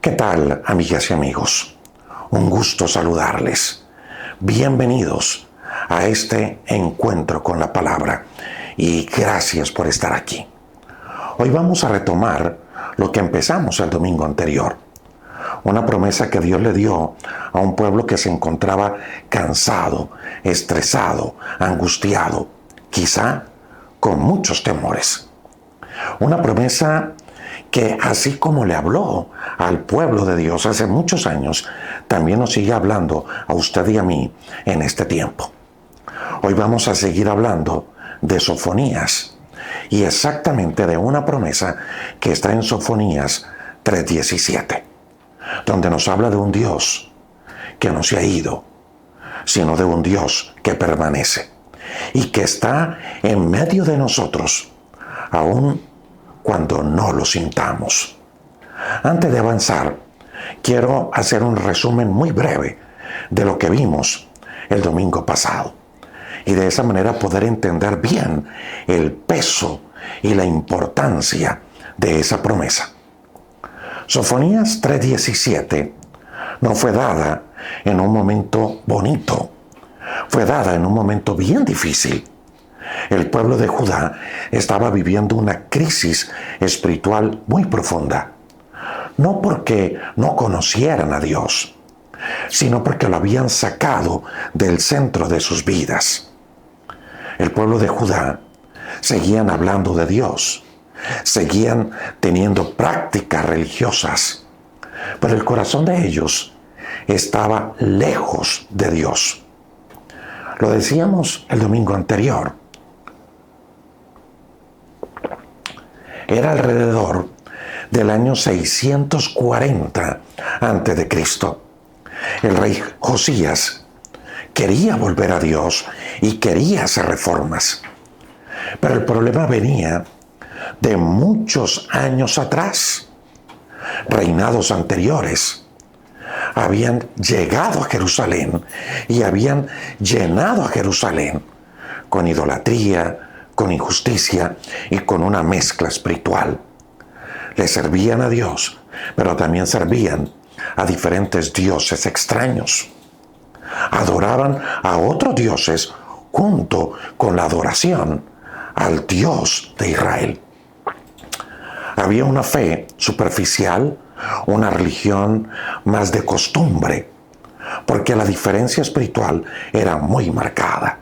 ¿Qué tal, amigas y amigos? Un gusto saludarles. Bienvenidos a este encuentro con la palabra y gracias por estar aquí. Hoy vamos a retomar lo que empezamos el domingo anterior. Una promesa que Dios le dio a un pueblo que se encontraba cansado, estresado, angustiado, quizá con muchos temores. Una promesa que así como le habló al pueblo de Dios hace muchos años, también nos sigue hablando a usted y a mí en este tiempo. Hoy vamos a seguir hablando de Sofonías y exactamente de una promesa que está en Sofonías 3:17, donde nos habla de un Dios que no se ha ido, sino de un Dios que permanece y que está en medio de nosotros, aún cuando no lo sintamos. Antes de avanzar, quiero hacer un resumen muy breve de lo que vimos el domingo pasado y de esa manera poder entender bien el peso y la importancia de esa promesa. Sofonías 3:17 no fue dada en un momento bonito, fue dada en un momento bien difícil. El pueblo de Judá estaba viviendo una crisis espiritual muy profunda. No porque no conocieran a Dios, sino porque lo habían sacado del centro de sus vidas. El pueblo de Judá seguían hablando de Dios, seguían teniendo prácticas religiosas, pero el corazón de ellos estaba lejos de Dios. Lo decíamos el domingo anterior. Era alrededor del año 640 a.C. El rey Josías quería volver a Dios y quería hacer reformas. Pero el problema venía de muchos años atrás. Reinados anteriores habían llegado a Jerusalén y habían llenado a Jerusalén con idolatría, con injusticia y con una mezcla espiritual. Le servían a Dios, pero también servían a diferentes dioses extraños. Adoraban a otros dioses junto con la adoración al Dios de Israel. Había una fe superficial, una religión más de costumbre, porque la diferencia espiritual era muy marcada.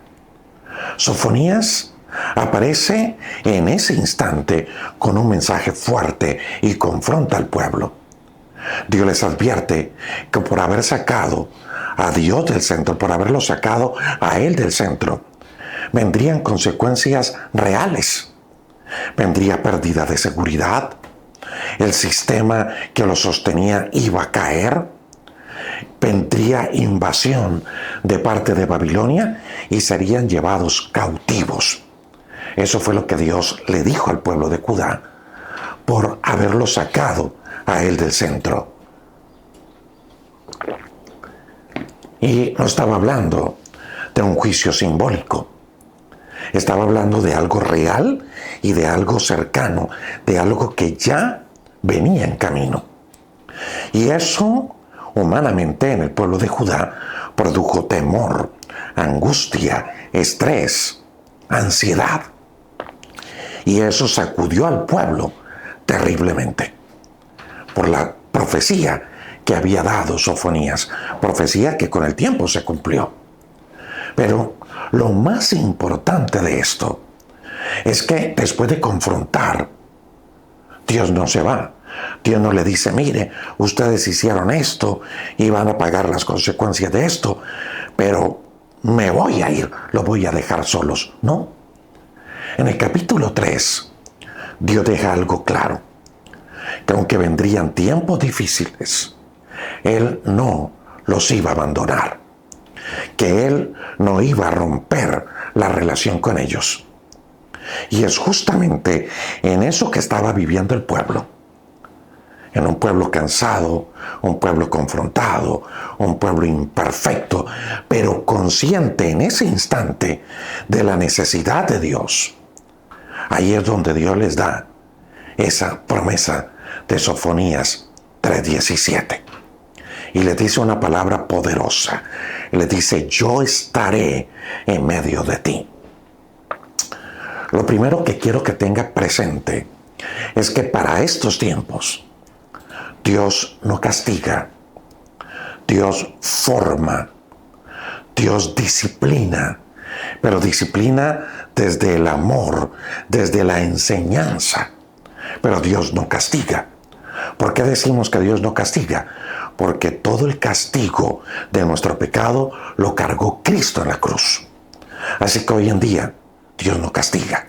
Sofonías aparece en ese instante con un mensaje fuerte y confronta al pueblo. Dios les advierte que por haber sacado a Dios del centro, por haberlo sacado a Él del centro, vendrían consecuencias reales. Vendría pérdida de seguridad, el sistema que lo sostenía iba a caer, vendría invasión de parte de Babilonia y serían llevados cautivos. Eso fue lo que Dios le dijo al pueblo de Judá por haberlo sacado a él del centro. Y no estaba hablando de un juicio simbólico. Estaba hablando de algo real y de algo cercano, de algo que ya venía en camino. Y eso, humanamente, en el pueblo de Judá, produjo temor, angustia, estrés, ansiedad. Y eso sacudió al pueblo terriblemente por la profecía que había dado Sofonías, profecía que con el tiempo se cumplió. Pero lo más importante de esto es que después de confrontar, Dios no se va. Dios no le dice, mire, ustedes hicieron esto y van a pagar las consecuencias de esto, pero me voy a ir, los voy a dejar solos. No. En el capítulo 3, Dios deja algo claro, que aunque vendrían tiempos difíciles, Él no los iba a abandonar, que Él no iba a romper la relación con ellos. Y es justamente en eso que estaba viviendo el pueblo, en un pueblo cansado, un pueblo confrontado, un pueblo imperfecto, pero consciente en ese instante de la necesidad de Dios. Ahí es donde Dios les da esa promesa de Sofonías 3:17. Y le dice una palabra poderosa. Le dice, yo estaré en medio de ti. Lo primero que quiero que tenga presente es que para estos tiempos, Dios no castiga, Dios forma, Dios disciplina, pero disciplina desde el amor, desde la enseñanza. Pero Dios no castiga. ¿Por qué decimos que Dios no castiga? Porque todo el castigo de nuestro pecado lo cargó Cristo en la cruz. Así que hoy en día Dios no castiga,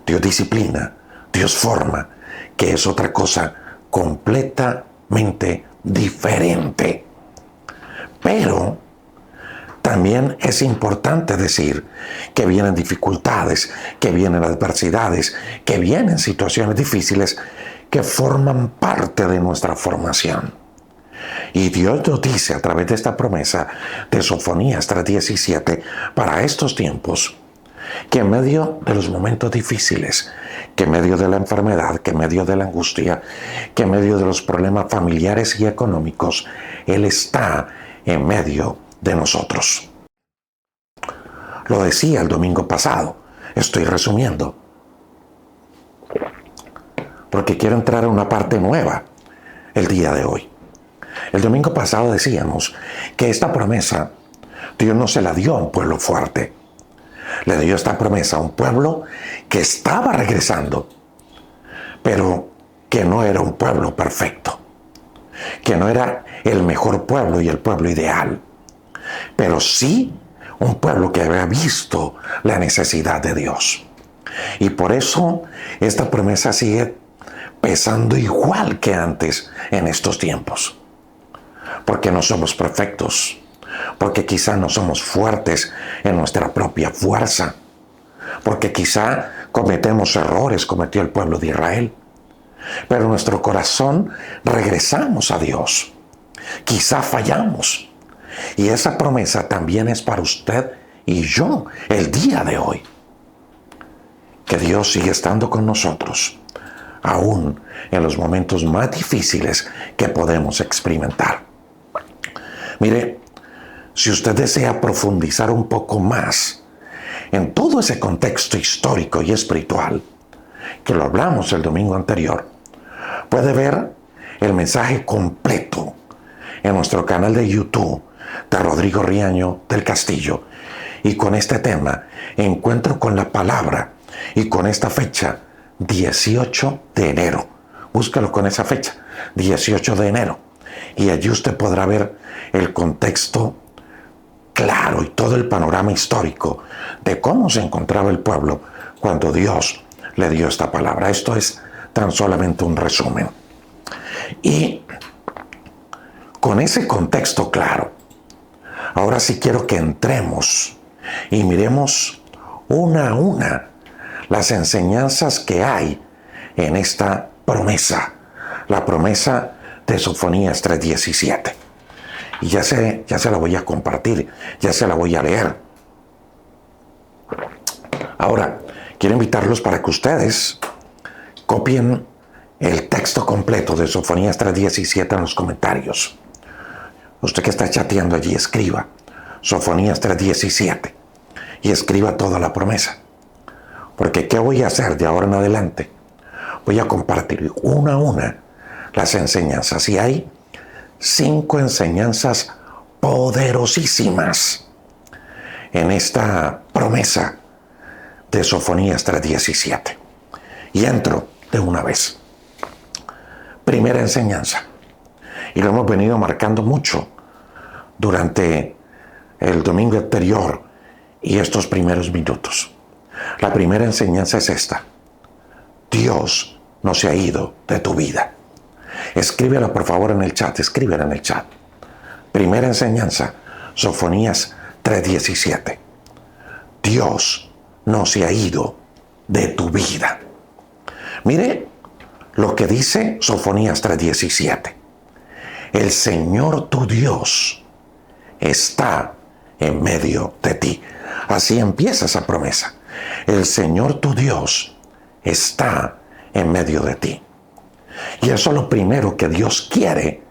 Dios disciplina, Dios forma, que es otra cosa completamente diferente. Pero también es importante decir que vienen dificultades, que vienen adversidades, que vienen situaciones difíciles que forman parte de nuestra formación. Y Dios nos dice a través de esta promesa de Sofonías 3:17 para estos tiempos, que en medio de los momentos difíciles, que en medio de la enfermedad, que en medio de la angustia, que en medio de los problemas familiares y económicos, Él está en medio de nosotros. Lo decía el domingo pasado, estoy resumiendo, porque quiero entrar a una parte nueva el día de hoy. El domingo pasado decíamos que esta promesa Dios no se la dio a un pueblo fuerte. Le dio esta promesa a un pueblo que estaba regresando, pero que no era un pueblo perfecto, que no era el mejor pueblo y el pueblo ideal, pero sí un pueblo que había visto la necesidad de Dios. Y por eso esta promesa sigue pesando igual que antes en estos tiempos. Porque no somos perfectos, porque quizá no somos fuertes en nuestra propia fuerza, porque quizá cometemos errores, cometió el pueblo de Israel, pero en nuestro corazón regresamos a Dios. Quizá fallamos, y esa promesa también es para usted y yo el día de hoy, que Dios sigue estando con nosotros, aún en los momentos más difíciles que podemos experimentar. Mire, si usted desea profundizar un poco más en todo ese contexto histórico y espiritual, que lo hablamos el domingo anterior, puede ver el mensaje completo en nuestro canal de YouTube de Rodrigo Riaño del Castillo. Y con este tema, Encuentro con la Palabra, y con esta fecha, 18 de enero. Búscalo con esa fecha, 18 de enero. Y allí usted podrá ver el contexto claro y todo el panorama histórico de cómo se encontraba el pueblo cuando Dios le dio esta palabra. Esto es tan solamente un resumen. Y con ese contexto claro, ahora sí quiero que entremos y miremos una a una las enseñanzas que hay en esta promesa, la promesa de Sofonías 3:17. Y ya se la voy a compartir, ya se la voy a leer. Ahora, quiero invitarlos para que ustedes copien el texto completo de Sofonías 3:17 en los comentarios. Usted que está chateando allí, escriba Sofonías 3:17 y escriba toda la promesa. Porque ¿qué voy a hacer de ahora en adelante? Voy a compartir una a una las enseñanzas. Y hay 5 enseñanzas poderosísimas en esta promesa de Sofonías 3:17. Y entro de una vez. Primera enseñanza. Y lo hemos venido marcando mucho durante el domingo anterior y estos primeros minutos. La primera enseñanza es esta: Dios no se ha ido de tu vida. Escríbela por favor en el chat, escríbela en el chat. Primera enseñanza, Sofonías 3:17. Dios no se ha ido de tu vida. Mire lo que dice Sofonías 3:17. El Señor tu Dios está en medio de ti. Así empieza esa promesa. El Señor tu Dios está en medio de ti. Y eso es lo primero que Dios quiere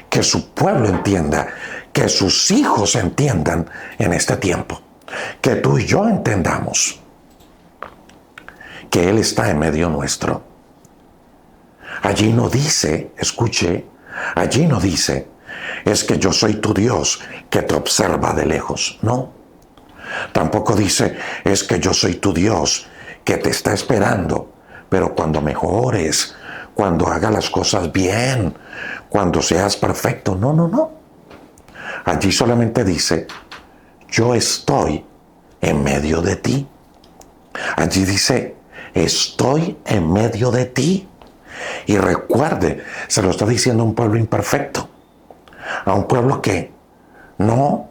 que su pueblo entienda, que sus hijos entiendan en este tiempo. Que tú y yo entendamos que Él está en medio nuestro. Allí no dice, escuche, allí no dice, es que yo soy tu Dios que te observa de lejos. No. Tampoco dice, es que yo soy tu Dios que te está esperando, pero cuando mejores, cuando hagas las cosas bien, cuando seas perfecto. No, no, no. Allí solamente dice, yo estoy en medio de ti. Allí dice, estoy en medio de ti. Y recuerde, se lo está diciendo a un pueblo imperfecto, a un pueblo que no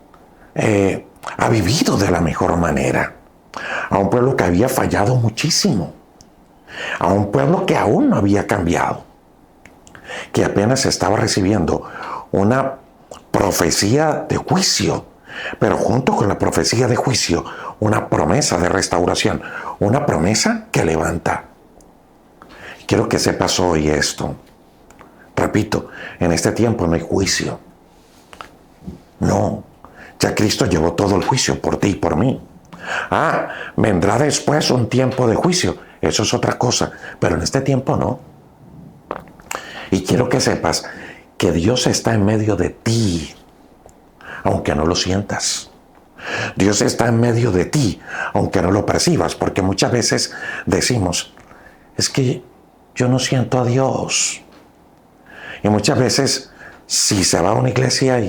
ha vivido de la mejor manera, a un pueblo que había fallado muchísimo, a un pueblo que aún no había cambiado, que apenas estaba recibiendo una profecía de juicio, pero junto con la profecía de juicio, una promesa de restauración, una promesa que levanta. Quiero que sepas hoy esto. Repito, en este tiempo no hay juicio. No, ya Cristo llevó todo el juicio por ti y por mí. Vendrá después un tiempo de juicio. Eso es otra cosa, pero en este tiempo no. Y quiero que sepas que Dios está en medio de ti, aunque no lo sientas. Dios está en medio de ti, aunque no lo percibas, porque muchas veces decimos, es que yo no siento a Dios. Y muchas veces, si se va a una iglesia,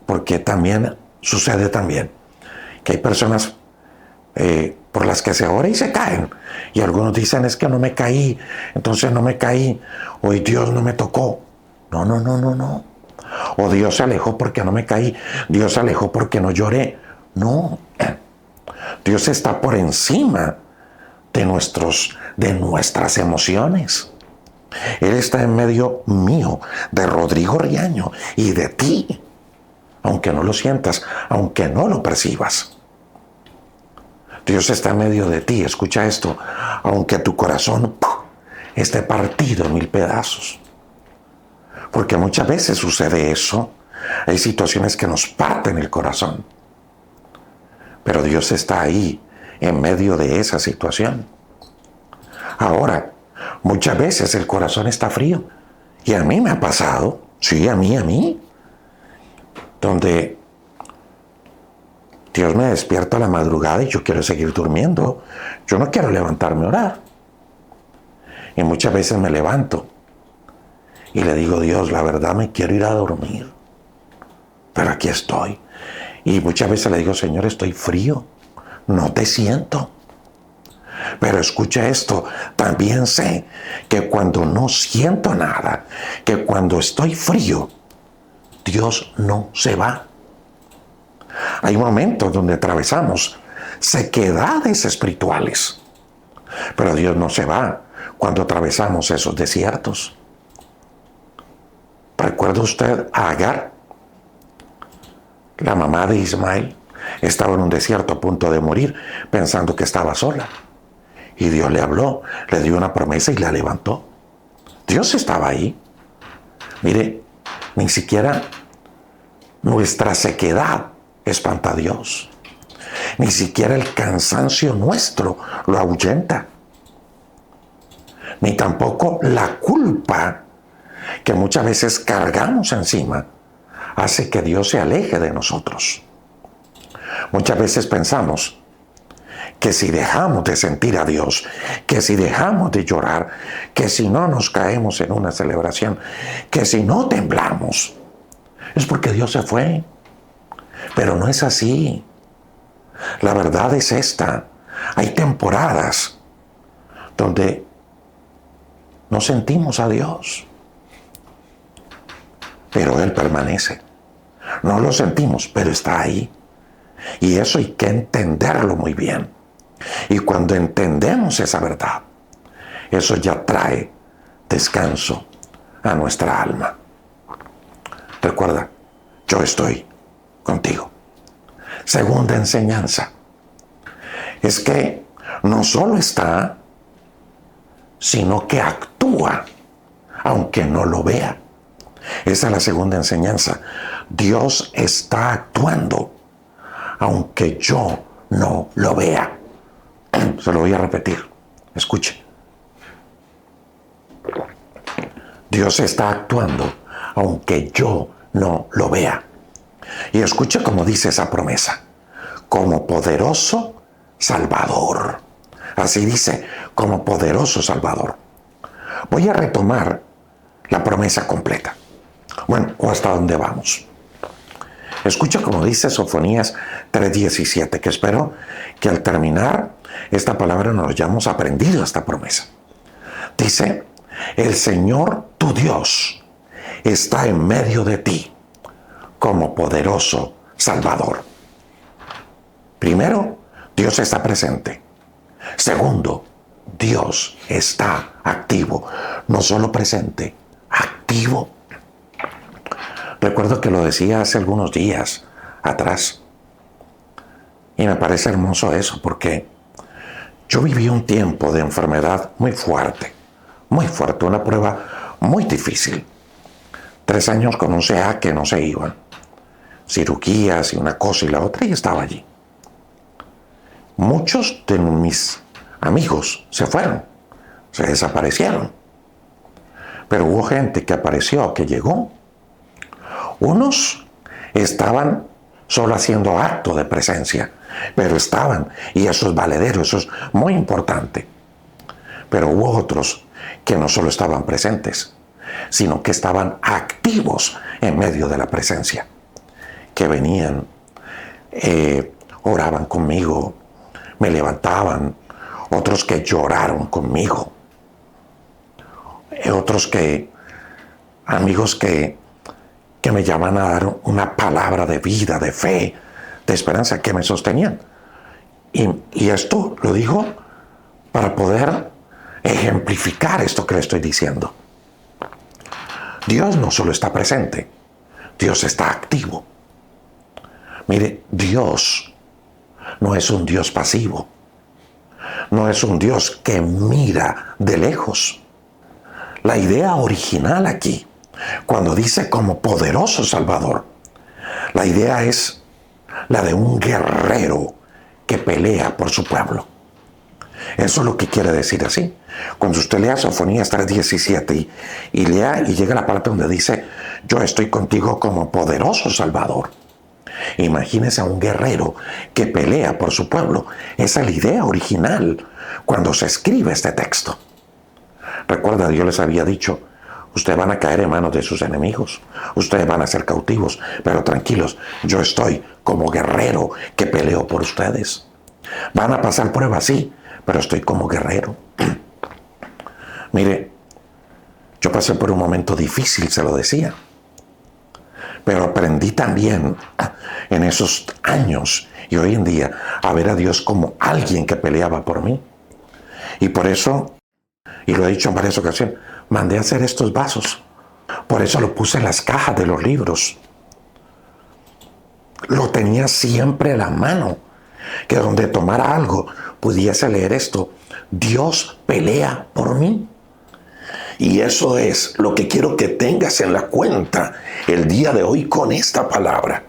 porque también sucede también, que hay personas por las que se ora y se caen. Y algunos dicen, es que no me caí, entonces no me caí, hoy Dios no me tocó. No, no, no, no, no. O Dios se alejó porque no me caí, Dios se alejó porque no lloré. No. Dios está por encima de nuestras emociones. Él está en medio mío, de Rodrigo Riaño y de ti, aunque no lo sientas, aunque no lo percibas. Dios está en medio de ti, escucha esto, aunque tu corazón esté partido en 1000 pedazos. Porque muchas veces sucede eso, hay situaciones que nos parten el corazón, pero Dios está ahí, en medio de esa situación. Ahora, muchas veces el corazón está frío, y a mí me ha pasado, sí, a mí, donde Dios me despierta a la madrugada y yo quiero seguir durmiendo. Yo no quiero levantarme a orar. Y muchas veces me levanto y le digo, Dios, la verdad me quiero ir a dormir, pero aquí estoy. Y muchas veces le digo, Señor, estoy frío, no te siento. Pero escucha esto, también sé que cuando no siento nada, que cuando estoy frío, Dios no se va. Hay momentos donde atravesamos sequedades espirituales, pero Dios no se va cuando atravesamos esos desiertos. ¿Recuerda usted a Agar? La mamá de Ismael estaba en un desierto a punto de morir, pensando que estaba sola. Y Dios le habló, le dio una promesa y la levantó. Dios estaba ahí. Mire, ni siquiera nuestra sequedad espanta a Dios. Ni siquiera el cansancio nuestro lo ahuyenta. Ni tampoco la culpa que muchas veces cargamos encima hace que Dios se aleje de nosotros. Muchas veces pensamos que si dejamos de sentir a Dios, que si dejamos de llorar, que si no nos caemos en una celebración, que si no temblamos, es porque Dios se fue. Pero no es así. La verdad es esta. Hay temporadas donde no sentimos a Dios, pero Él permanece. No lo sentimos, pero está ahí. Y eso hay que entenderlo muy bien. Y cuando entendemos esa verdad, eso ya trae descanso a nuestra alma. Recuerda, yo estoy contigo. Segunda enseñanza es que no solo está, sino que actúa aunque no lo vea. Esa es la segunda enseñanza. Dios está actuando, aunque yo no lo vea. Se lo voy a repetir. Escuche. Dios está actuando, aunque yo no lo vea. Y escuche cómo dice esa promesa. Como poderoso Salvador. Así dice, como poderoso Salvador. Voy a retomar la promesa completa. Bueno, o hasta dónde vamos. Escucha como dice Sofonías 3:17, que espero que al terminar esta palabra nos hayamos aprendido esta promesa. Dice, el Señor tu Dios está en medio de ti como poderoso Salvador. Primero, Dios está presente. Segundo, Dios está activo. No solo presente, activo. Recuerdo que lo decía hace algunos días atrás. Y me parece hermoso eso porque yo viví un tiempo de enfermedad muy fuerte, una prueba muy difícil. 3 años con un CA que no se iban. Cirugías y una cosa y la otra y estaba allí. Muchos de mis amigos se fueron, se desaparecieron. Pero hubo gente que apareció, que llegó. Unos estaban solo haciendo acto de presencia, pero estaban, y eso es valedero, eso es muy importante. Pero hubo otros que no solo estaban presentes, sino que estaban activos en medio de la presencia, que venían, oraban conmigo, me levantaban, otros que lloraron conmigo, amigos que me llaman a dar una palabra de vida, de fe, de esperanza, que me sostenían. Y esto lo digo para poder ejemplificar esto que le estoy diciendo. Dios no solo está presente, Dios está activo. Mire, Dios no es un Dios pasivo, no es un Dios que mira de lejos. La idea original aquí, cuando dice como poderoso Salvador, la idea es la de un guerrero que pelea por su pueblo. Eso es lo que quiere decir así. Cuando usted lea Sofonías 3:17 y lea y llega a la parte donde dice, yo estoy contigo como poderoso Salvador. Imagínese a un guerrero que pelea por su pueblo. Esa es la idea original cuando se escribe este texto. Recuerda, Dios les había dicho, ustedes van a caer en manos de sus enemigos, ustedes van a ser cautivos, pero tranquilos, yo estoy como guerrero que peleo por ustedes. Van a pasar pruebas, sí, pero estoy como guerrero. Mire, yo pasé por un momento difícil, se lo decía, pero aprendí también en esos años y hoy en día a ver a Dios como alguien que peleaba por mí. Y por eso, y lo he dicho en varias ocasiones, mandé a hacer estos vasos. Por eso lo puse en las cajas de los libros. Lo tenía siempre a la mano, que donde tomara algo pudiese leer esto. Dios pelea por mí. Y eso es lo que quiero que tengas en la cuenta el día de hoy con esta palabra.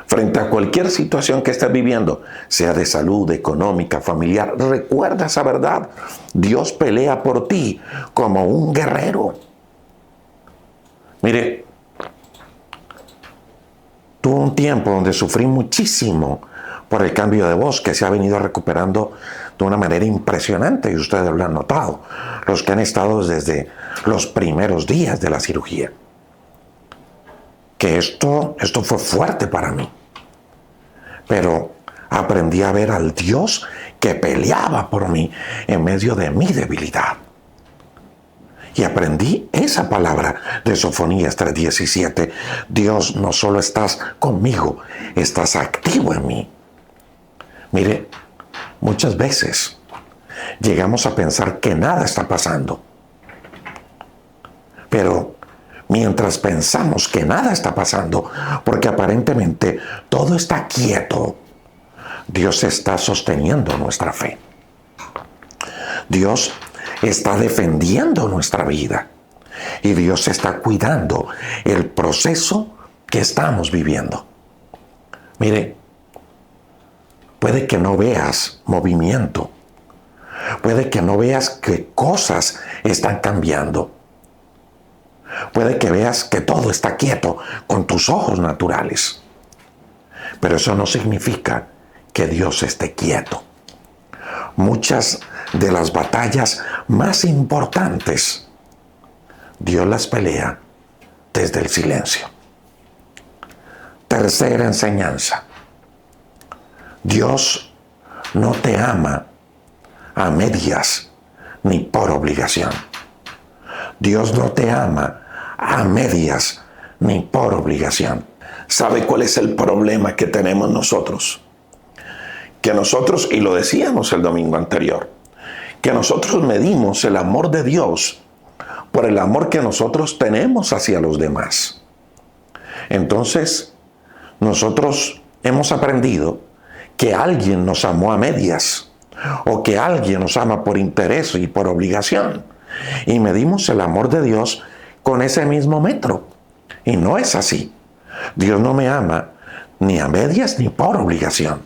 Frente a cualquier situación que estés viviendo, sea de salud, económica, familiar, recuerda esa verdad. Dios pelea por ti como un guerrero. Mire, tuve un tiempo donde sufrí muchísimo por el cambio de voz que se ha venido recuperando de una manera impresionante y ustedes lo han notado, los que han estado desde los primeros días de la cirugía. Que esto fue fuerte para mí. Pero aprendí a ver al Dios que peleaba por mí en medio de mi debilidad. Y aprendí esa palabra de Sofonías 3:17. Dios, no solo estás conmigo, estás activo en mí. Mire, muchas veces llegamos a pensar que nada está pasando. Pero mientras pensamos que nada está pasando, porque aparentemente todo está quieto, Dios está sosteniendo nuestra fe. Dios está defendiendo nuestra vida. Y Dios está cuidando el proceso que estamos viviendo. Mire, puede que no veas movimiento. Puede que no veas que cosas están cambiando. Puede que veas que todo está quieto con tus ojos naturales. Pero eso no significa que Dios esté quieto. Muchas de las batallas más importantes, Dios las pelea desde el silencio. Tercera enseñanza. Dios no te ama a medias ni por obligación. Dios no te ama a medias ni por obligación. ¿Sabe cuál es el problema que tenemos nosotros? Que nosotros, y lo decíamos el domingo anterior, que nosotros medimos el amor de Dios por el amor que nosotros tenemos hacia los demás. Entonces, nosotros hemos aprendido que alguien nos amó a medias o que alguien nos ama por interés y por obligación. Y medimos el amor de Dios con ese mismo metro. Y no es así. Dios no me ama ni a medias ni por obligación.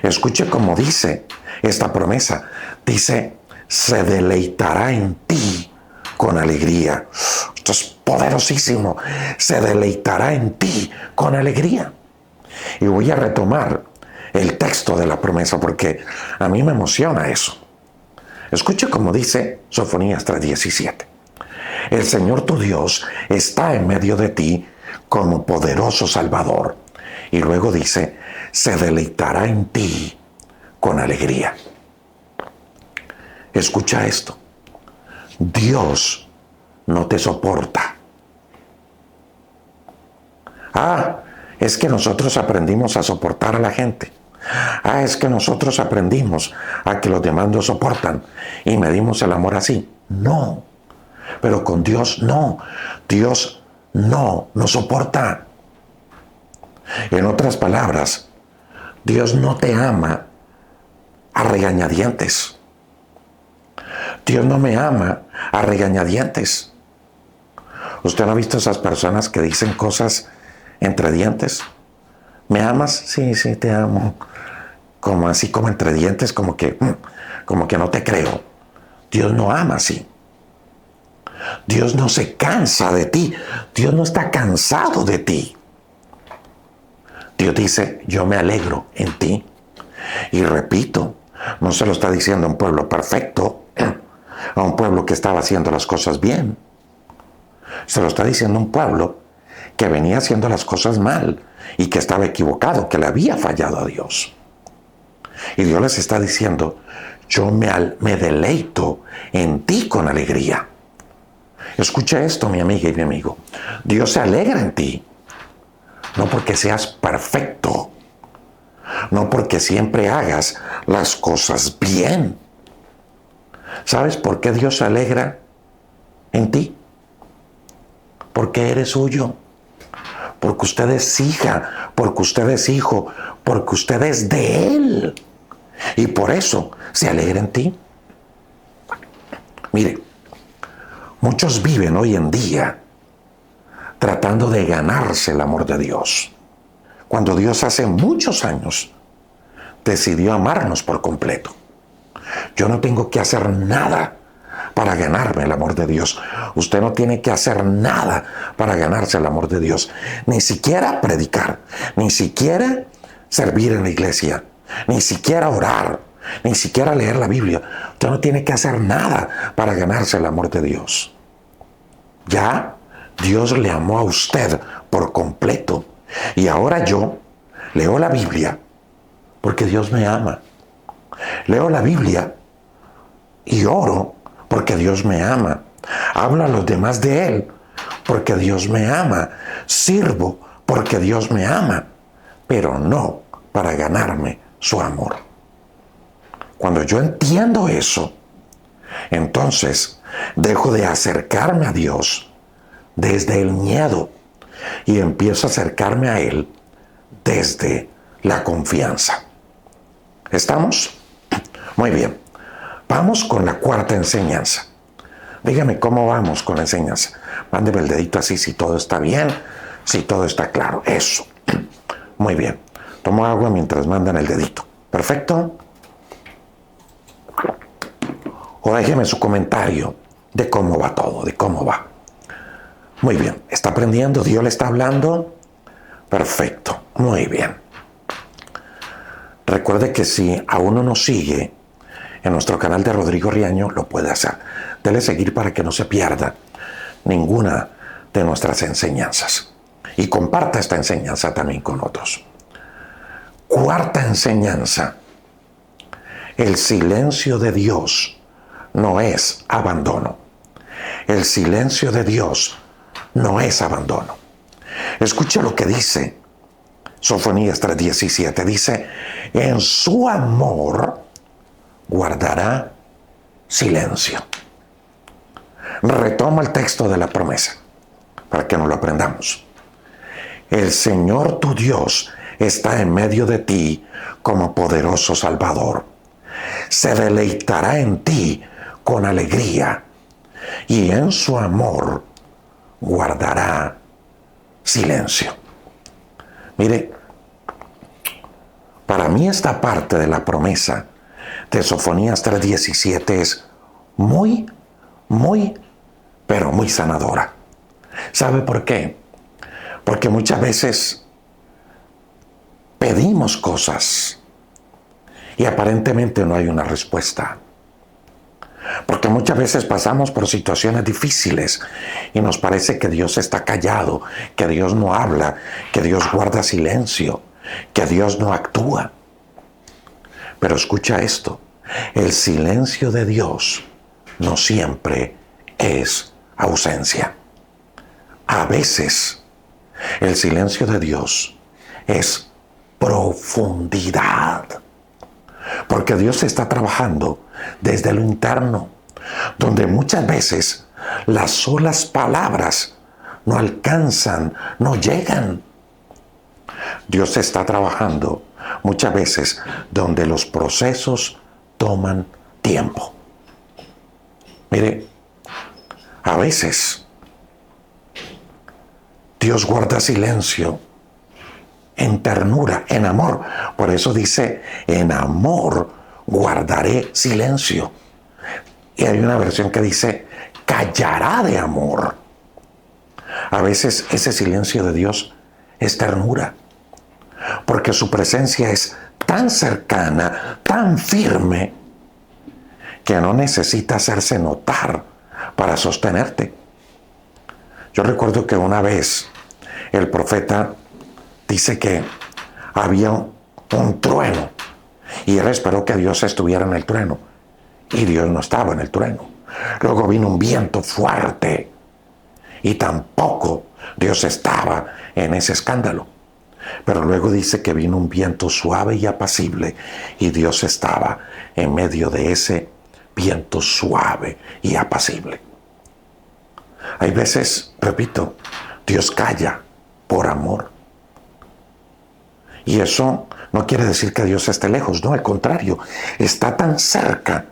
Escuche cómo dice esta promesa. Dice, se deleitará en ti con alegría. Esto es poderosísimo. Se deleitará en ti con alegría. Y voy a retomar el texto de la promesa porque a mí me emociona eso. Escuche cómo dice Sofonías 3:17. El Señor tu Dios está en medio de ti como poderoso Salvador. Y luego dice, se deleitará en ti con alegría. Escucha esto. Dios no te soporta. Es que nosotros aprendimos a soportar a la gente. Es que nosotros aprendimos a que los demás nos soportan y medimos el amor así. No, pero con Dios no. Dios no nos soporta. En otras palabras, Dios no te ama a regañadientes. Dios no me ama a regañadientes. ¿Usted no ha visto esas personas que dicen cosas entre dientes? ¿Me amas? Sí, sí, te amo. Como así, como entre dientes, como que no te creo. Dios no ama así. Dios no se cansa de ti. Dios no está cansado de ti. Dios dice, yo me alegro en ti. Y repito, no se lo está diciendo a un pueblo perfecto, a un pueblo que estaba haciendo las cosas bien. Se lo está diciendo a un pueblo que venía haciendo las cosas mal y que estaba equivocado, que le había fallado a Dios. Y Dios les está diciendo, yo me deleito en ti con alegría. Escucha esto, mi amiga y mi amigo. Dios se alegra en ti, no porque seas perfecto, no porque siempre hagas las cosas bien. ¿Sabes por qué Dios se alegra en ti? Porque eres suyo. Porque usted es hija, porque usted es hijo, porque usted es de Él. Y por eso se alegra en ti. Mire, muchos viven hoy en día tratando de ganarse el amor de Dios, cuando Dios hace muchos años decidió amarnos por completo. Yo no tengo que hacer nada para ganarme el amor de Dios. Usted no tiene que hacer nada para ganarse el amor de Dios. Ni siquiera predicar, ni siquiera servir en la iglesia, ni siquiera orar, ni siquiera leer la Biblia. Usted no tiene que hacer nada para ganarse el amor de Dios. Ya Dios le amó a usted por completo. Y ahora yo leo la Biblia porque Dios me ama. Leo la Biblia y oro porque Dios me ama. Hablo a los demás de Él porque Dios me ama. Sirvo porque Dios me ama, pero no para ganarme su amor. Cuando yo entiendo eso, entonces dejo de acercarme a Dios desde el miedo y empiezo a acercarme a Él desde la confianza. ¿Estamos? Muy bien. Vamos con la cuarta enseñanza. Dígame cómo vamos con la enseñanza. Mándeme el dedito así si todo está bien, si todo está claro. Eso. Muy bien. Tomo agua mientras mandan el dedito. ¿Perfecto? O déjeme su comentario de cómo va todo, de cómo va. Muy bien. ¿Está aprendiendo? ¿Dios le está hablando? Perfecto. Muy bien. Recuerde que si aún no nos sigue en nuestro canal de Rodrigo Riaño, lo puede hacer. Dele seguir para que no se pierda ninguna de nuestras enseñanzas. Y comparta esta enseñanza también con otros. Cuarta enseñanza. El silencio de Dios no es abandono. El silencio de Dios no es abandono. Escucha lo que dice Sofonías 3:17. Dice, en su amor guardará silencio. Retoma el texto de la promesa para que nos lo aprendamos. El Señor tu Dios está en medio de ti como poderoso Salvador. Se deleitará en ti con alegría y en su amor guardará silencio. Mire, para mí esta parte de la promesa de Sofonías 3:17 es muy, pero muy sanadora. ¿Sabe por qué? Porque muchas veces pedimos cosas y aparentemente no hay una respuesta. Porque muchas veces pasamos por situaciones difíciles y nos parece que Dios está callado, que Dios no habla, que Dios guarda silencio, que Dios no actúa. Pero escucha esto, el silencio de Dios no siempre es ausencia. A veces el silencio de Dios es profundidad. Porque Dios está trabajando desde lo interno, donde muchas veces las solas palabras no alcanzan, no llegan. Dios está trabajando muchas veces donde los procesos toman tiempo. Mire, a veces Dios guarda silencio en ternura, en amor. Por eso dice, en amor guardaré silencio. Y hay una versión que dice, callará de amor. A veces ese silencio de Dios es ternura, porque su presencia es tan cercana, tan firme, que no necesita hacerse notar para sostenerte. Yo recuerdo que una vez el profeta dice que había un trueno y él esperó que Dios estuviera en el trueno y Dios no estaba en el trueno. Luego vino un viento fuerte y tampoco Dios estaba en ese escándalo. Pero luego dice que vino un viento suave y apacible y Dios estaba en medio de ese viento suave y apacible. Hay veces, repito, Dios calla por amor. Y eso no quiere decir que Dios esté lejos, no, al contrario, está tan cerca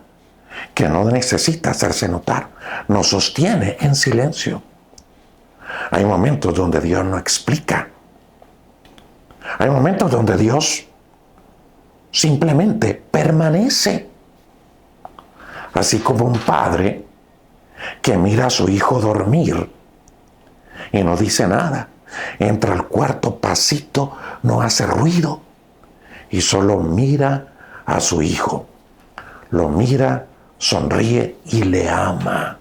que no necesita hacerse notar, nos sostiene en silencio. Hay momentos donde Dios no explica. Hay momentos donde Dios simplemente permanece. Así como un padre que mira a su hijo dormir y no dice nada. Entra al cuarto pasito, no hace ruido y solo mira a su hijo. Lo mira, sonríe y le ama.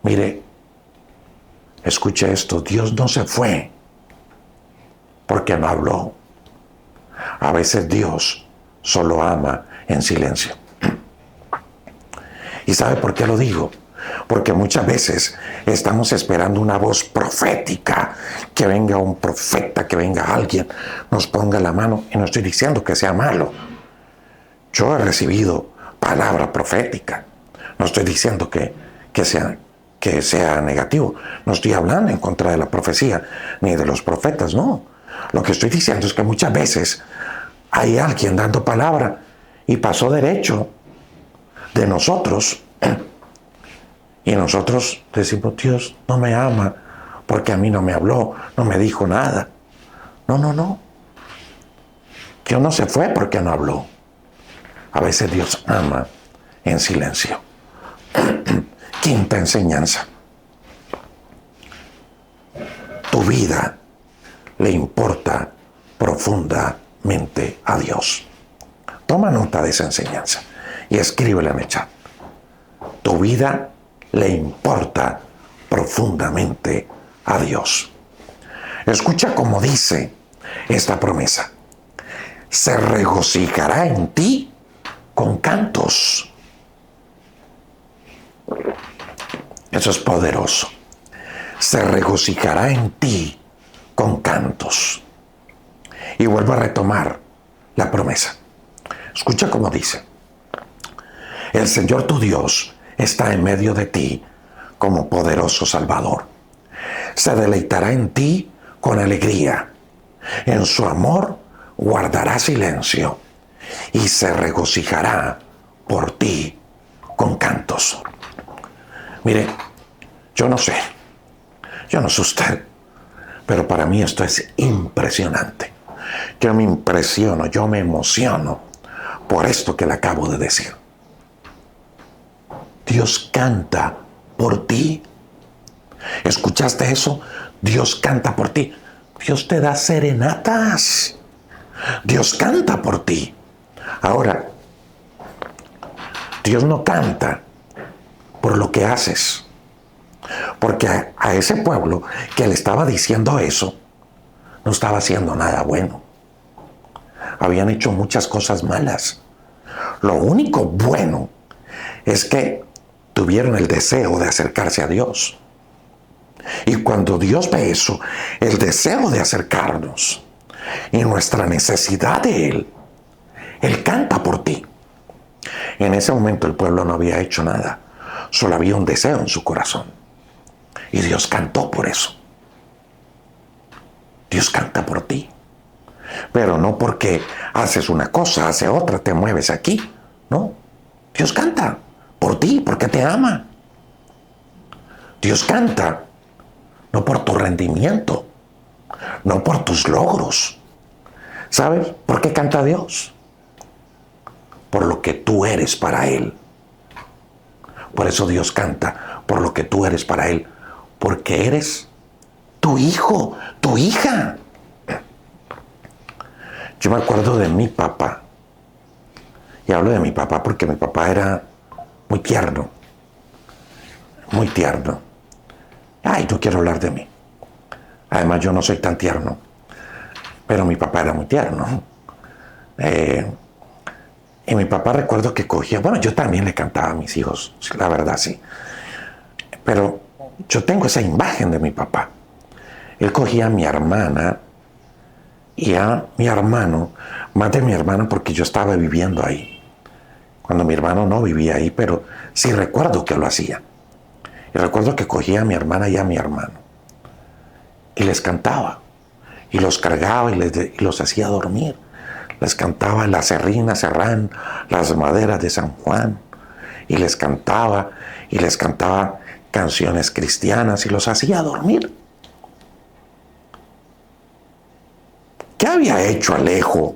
Mire, escuche esto, Dios no se fue porque no habló. A veces Dios solo ama en silencio. ¿Y sabe por qué lo digo? Porque muchas veces estamos esperando una voz profética, que venga un profeta, que venga alguien, nos ponga la mano, y no estoy diciendo que sea malo. Yo he recibido palabra profética. No estoy diciendo que sea negativo. No estoy hablando en contra de la profecía ni de los profetas, no. Lo que estoy diciendo es que muchas veces hay alguien dando palabra y pasó derecho de nosotros Y nosotros decimos, Dios no me ama porque a mí no me habló, no me dijo nada. No, no, no. Dios no se fue porque no habló. A veces Dios ama en silencio. Quinta enseñanza. Tu vida le importa profundamente a Dios. Toma nota de esa enseñanza y escríbela en el chat. Tu vida le importa profundamente a Dios. Escucha cómo dice esta promesa. Se regocijará en ti con cantos. Eso es poderoso. Se regocijará en ti con cantos. Y vuelvo a retomar la promesa. Escucha cómo dice. El Señor tu Dios está en medio de ti como poderoso Salvador. Se deleitará en ti con alegría. En su amor guardará silencio y se regocijará por ti con cantos. Mire, yo no sé usted, pero para mí esto es impresionante. Yo me impresiono, yo me emociono por esto que le acabo de decir. Dios canta por ti. ¿Escuchaste eso? Dios canta por ti. Dios te da serenatas. Dios canta por ti. Ahora, Dios no canta por lo que haces. Porque a ese pueblo que le estaba diciendo eso, no estaba haciendo nada bueno. Habían hecho muchas cosas malas. Lo único bueno es que tuvieron el deseo de acercarse a Dios. Y cuando Dios ve eso, el deseo de acercarnos y nuestra necesidad de Él, Él canta por ti. En ese momento el pueblo no había hecho nada, solo había un deseo en su corazón. Y Dios cantó por eso. Dios canta por ti. Pero no porque haces una cosa, haces otra, te mueves aquí. No, Dios canta por ti porque te ama. Dios canta no por tu rendimiento, no por tus logros. ¿Sabes por qué canta Dios? Por lo que tú eres para Él. Por eso Dios canta, por lo que tú eres para Él. Porque eres tu hijo, tu hija. Yo me acuerdo de mi papá. Y hablo de mi papá porque mi papá era muy tierno. Muy tierno. Ay, no quiero hablar de mí. Además, yo no soy tan tierno. Pero mi papá era muy tierno. Y mi papá recuerdo que cogía... Bueno, yo también le cantaba a mis hijos, la verdad, sí. Pero yo tengo esa imagen de mi papá. Él cogía a mi hermana y a mi hermano, más de mi hermano porque yo estaba viviendo ahí. Cuando mi hermano no vivía ahí, pero sí recuerdo que lo hacía. Y recuerdo que cogía a mi hermana y a mi hermano. Y les cantaba. Y los cargaba y los hacía dormir. Les cantaba La Serrina Serrán, Las Maderas de San Juan. Y les cantaba canciones cristianas y los hacía dormir. ¿Qué había hecho Alejo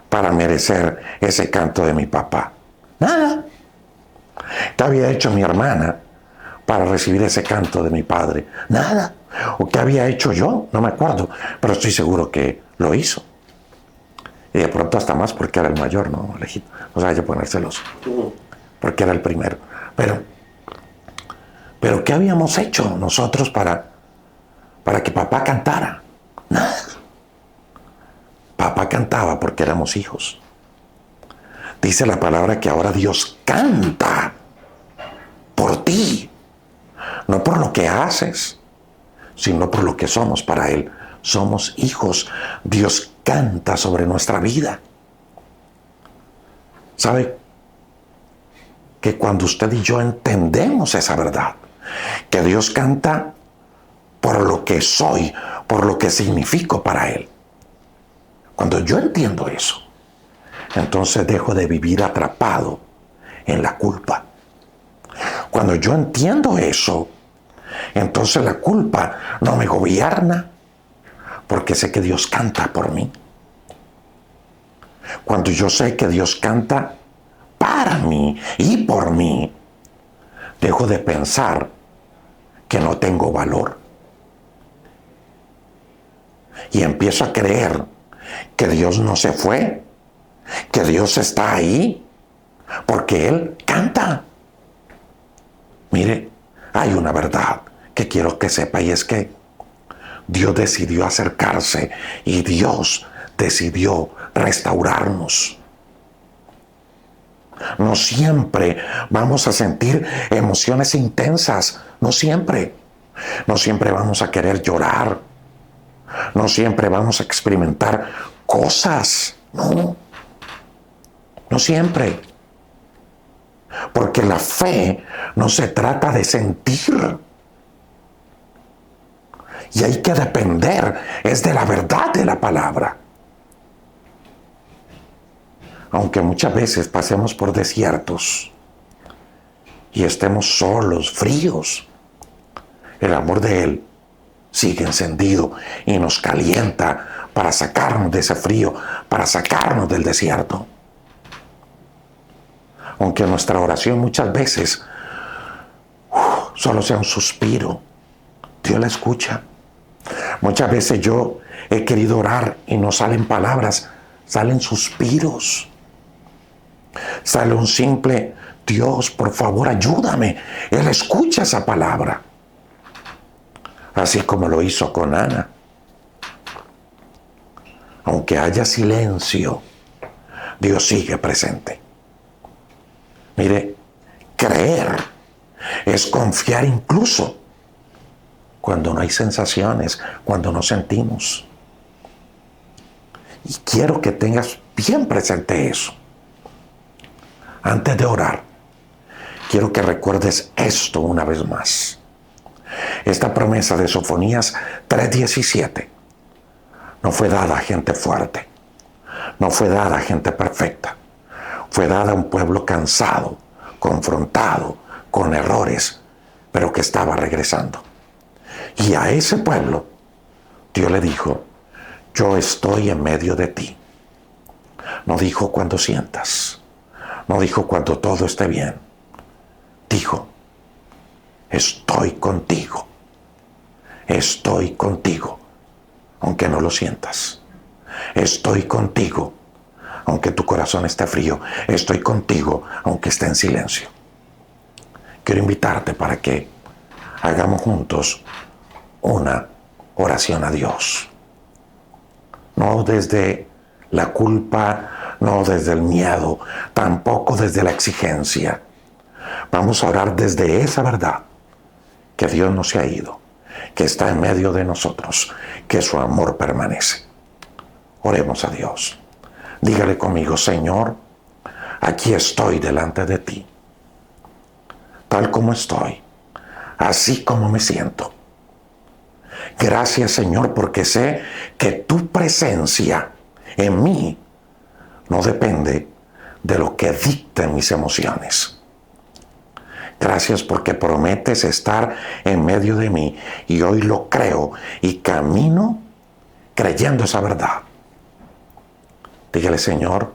para merecer ese canto de mi papá? Nada. ¿Qué había hecho mi hermana para recibir ese canto de mi padre? Nada. ¿O qué había hecho yo? No me acuerdo, pero estoy seguro que lo hizo. Y de pronto hasta más porque era el mayor, ¿no? O sea, hay que poner celoso. Porque era el primero. Pero ¿qué habíamos hecho nosotros para que papá cantara? Nada. Papá cantaba porque éramos hijos. Dice la palabra que ahora Dios canta por ti. No por lo que haces, sino por lo que somos para Él. Somos hijos. Dios canta sobre nuestra vida. ¿Sabe? Que cuando usted y yo entendemos esa verdad, que Dios canta por lo que soy, por lo que significo para Él. Cuando yo entiendo eso, entonces dejo de vivir atrapado en la culpa. Cuando yo entiendo eso, entonces la culpa no me gobierna, porque sé que Dios canta por mí. Cuando yo sé que Dios canta para mí y por mí, dejo de pensar que no tengo valor. Y empiezo a creer que Dios no se fue, que Dios está ahí, porque Él canta. Mire, hay una verdad que quiero que sepa, y es que Dios decidió acercarse y Dios decidió restaurarnos. No siempre vamos a sentir emociones intensas, no siempre. No siempre vamos a querer llorar, no siempre vamos a experimentar cosas, no siempre. Porque la fe no se trata de sentir. Y hay que depender, es de la verdad de la palabra. Aunque muchas veces pasemos por desiertos y estemos solos, fríos, el amor de Él sigue encendido y nos calienta para sacarnos de ese frío, para sacarnos del desierto. Aunque nuestra oración muchas veces solo sea un suspiro, Dios la escucha. Muchas veces yo he querido orar y no salen palabras, salen suspiros. Sale un simple: Dios, por favor, ayúdame. Él escucha esa palabra. Así como lo hizo con Ana. Aunque haya silencio, Dios sigue presente. Mire, creer es confiar incluso cuando no hay sensaciones, cuando no sentimos. Y quiero que tengas bien presente eso. Antes de orar, quiero que recuerdes esto una vez más. Esta promesa de Sofonías 3:17 no fue dada a gente fuerte, no fue dada a gente perfecta, fue dada a un pueblo cansado, confrontado, con errores, pero que estaba regresando. Y a ese pueblo, Dios le dijo: yo estoy en medio de ti. No dijo cuando sientas, no dijo cuando todo esté bien. Dijo: estoy contigo. Estoy contigo, aunque no lo sientas. Estoy contigo, aunque tu corazón esté frío. Estoy contigo, aunque esté en silencio. Quiero invitarte para que hagamos juntos una oración a Dios. No desde la culpa, no desde el miedo, tampoco desde la exigencia. Vamos a orar desde esa verdad, que Dios no se ha ido, que está en medio de nosotros, que su amor permanece. Oremos a Dios. Dígale conmigo: Señor, aquí estoy delante de ti, tal como estoy, así como me siento. Gracias, Señor, porque sé que tu presencia en mí no depende de lo que dicten mis emociones. Gracias porque prometes estar en medio de mí, y hoy lo creo y camino creyendo esa verdad. Dígale: Señor,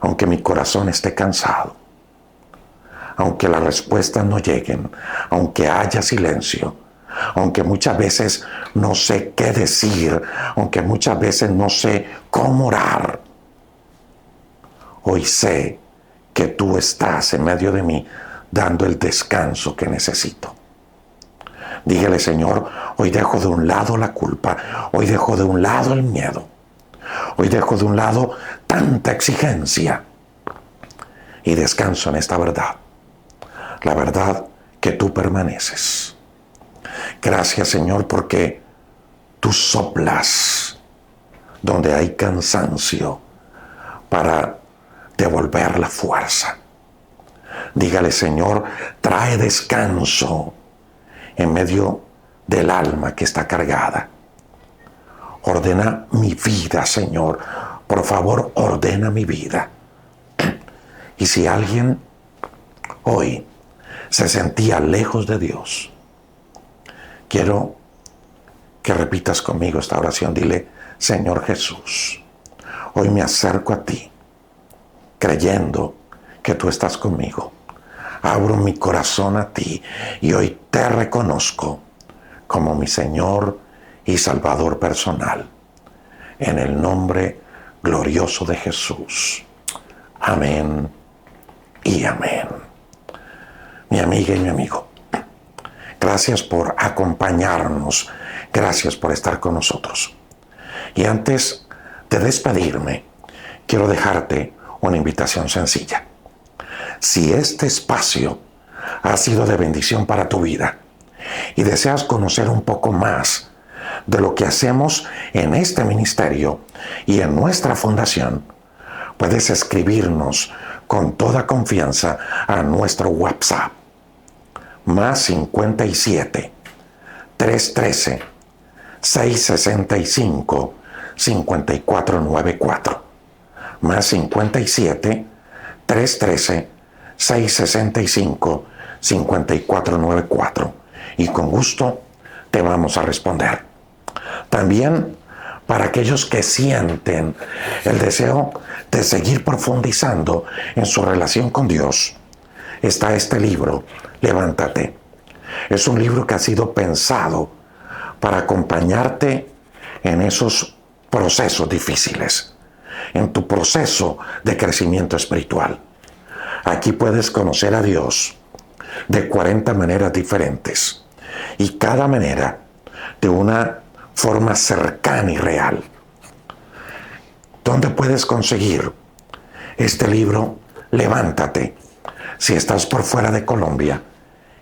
aunque mi corazón esté cansado, aunque las respuestas no lleguen, aunque haya silencio, aunque muchas veces no sé qué decir, aunque muchas veces no sé cómo orar, hoy sé que tú estás en medio de mí dando el descanso que necesito. Dígale: Señor, hoy dejo de un lado la culpa, hoy dejo de un lado el miedo, hoy dejo de un lado tanta exigencia y descanso en esta verdad, la verdad que tú permaneces. Gracias, Señor, porque tú soplas donde hay cansancio para devolver la fuerza. Dígale: Señor, trae descanso en medio del alma que está cargada. Ordena mi vida, Señor. Por favor, ordena mi vida. Y si alguien hoy se sentía lejos de Dios. Quiero que repitas conmigo esta oración. Dile: Señor Jesús, hoy me acerco a ti, creyendo que tú estás conmigo. Abro mi corazón a ti y hoy te reconozco como mi Señor y Salvador personal. En el nombre glorioso de Jesús. Amén y amén. Mi amiga y mi amigo, gracias por acompañarnos. Gracias por estar con nosotros. Y antes de despedirme, quiero dejarte una invitación sencilla. Si este espacio ha sido de bendición para tu vida y deseas conocer un poco más de lo que hacemos en este ministerio y en nuestra fundación, puedes escribirnos con toda confianza a nuestro WhatsApp más 57 313 665 5494 más 57 313 665 5494 y con gusto te vamos a responder. También para aquellos que sienten el deseo de seguir profundizando en su relación con Dios, está este libro, Levántate. Es un libro que ha sido pensado para acompañarte en esos procesos difíciles, en tu proceso de crecimiento espiritual. Aquí puedes conocer a Dios de 40 maneras diferentes y cada manera de una forma cercana y real. ¿Dónde puedes conseguir este libro? Levántate. Si estás por fuera de Colombia,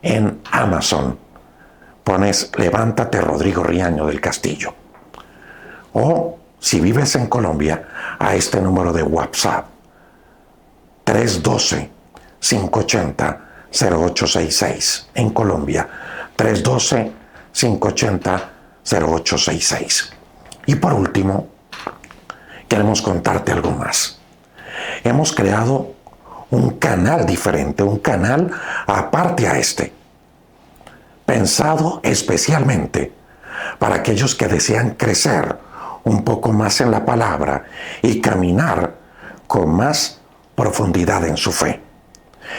en Amazon pones Levántate Rodrigo Riaño del Castillo. O si vives en Colombia, a este número de WhatsApp 312-580-0866. En Colombia, 312-580-0866. Y por último, queremos contarte algo más. Hemos creado un canal diferente, un canal aparte a este, pensado especialmente para aquellos que desean crecer un poco más en la palabra y caminar con más profundidad en su fe.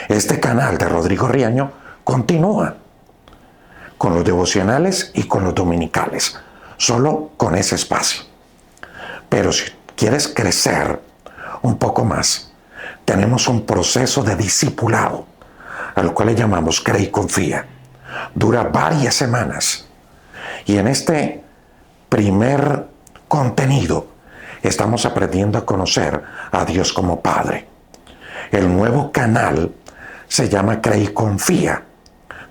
Este canal de Rodrigo Riaño continúa con los devocionales y con los dominicales, solo con ese espacio. Pero si quieres crecer un poco más, tenemos un proceso de discipulado, al cual le llamamos Cree y Confía. Dura varias semanas. Y en este primer contenido estamos aprendiendo a conocer a Dios como Padre. El nuevo canal se llama Cree y Confía.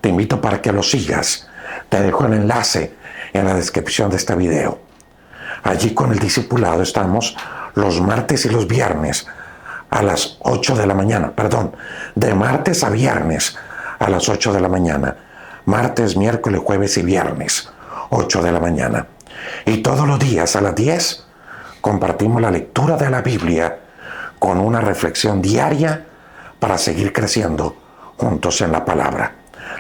Te invito para que lo sigas. Te dejo el enlace en la descripción de este video. Allí con el discipulado estamos los martes y los viernes a las 8 de la mañana. De martes a viernes a las 8 de la mañana. Martes, miércoles, jueves y viernes, 8 de la mañana. Y todos los días a las 10 compartimos la lectura de la Biblia con una reflexión diaria para seguir creciendo juntos en la palabra.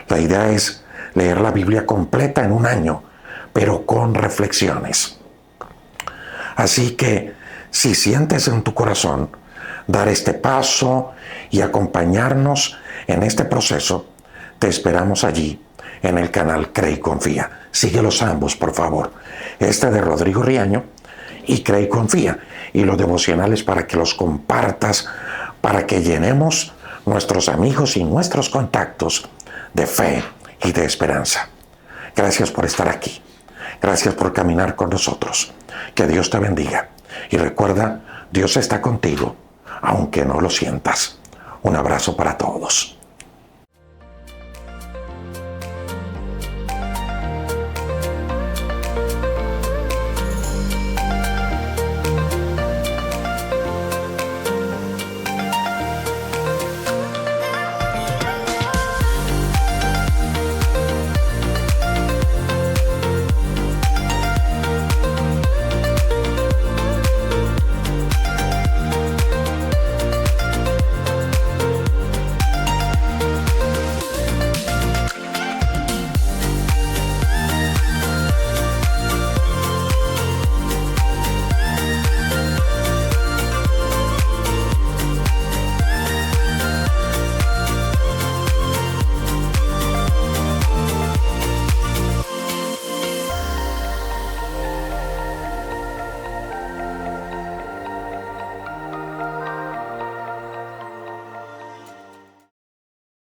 La idea es leer la Biblia completa en un año, pero con reflexiones. Así que si sientes en tu corazón dar este paso y acompañarnos en este proceso, te esperamos allí en el canal Cree y Confía. Síguelos ambos, por favor. Este de Rodrigo Riaño y Cree y Confía. Y los devocionales para que los compartas, para que llenemos nuestros amigos y nuestros contactos de fe y de esperanza. Gracias por estar aquí. Gracias por caminar con nosotros. Que Dios te bendiga. Y recuerda, Dios está contigo, aunque no lo sientas. Un abrazo para todos.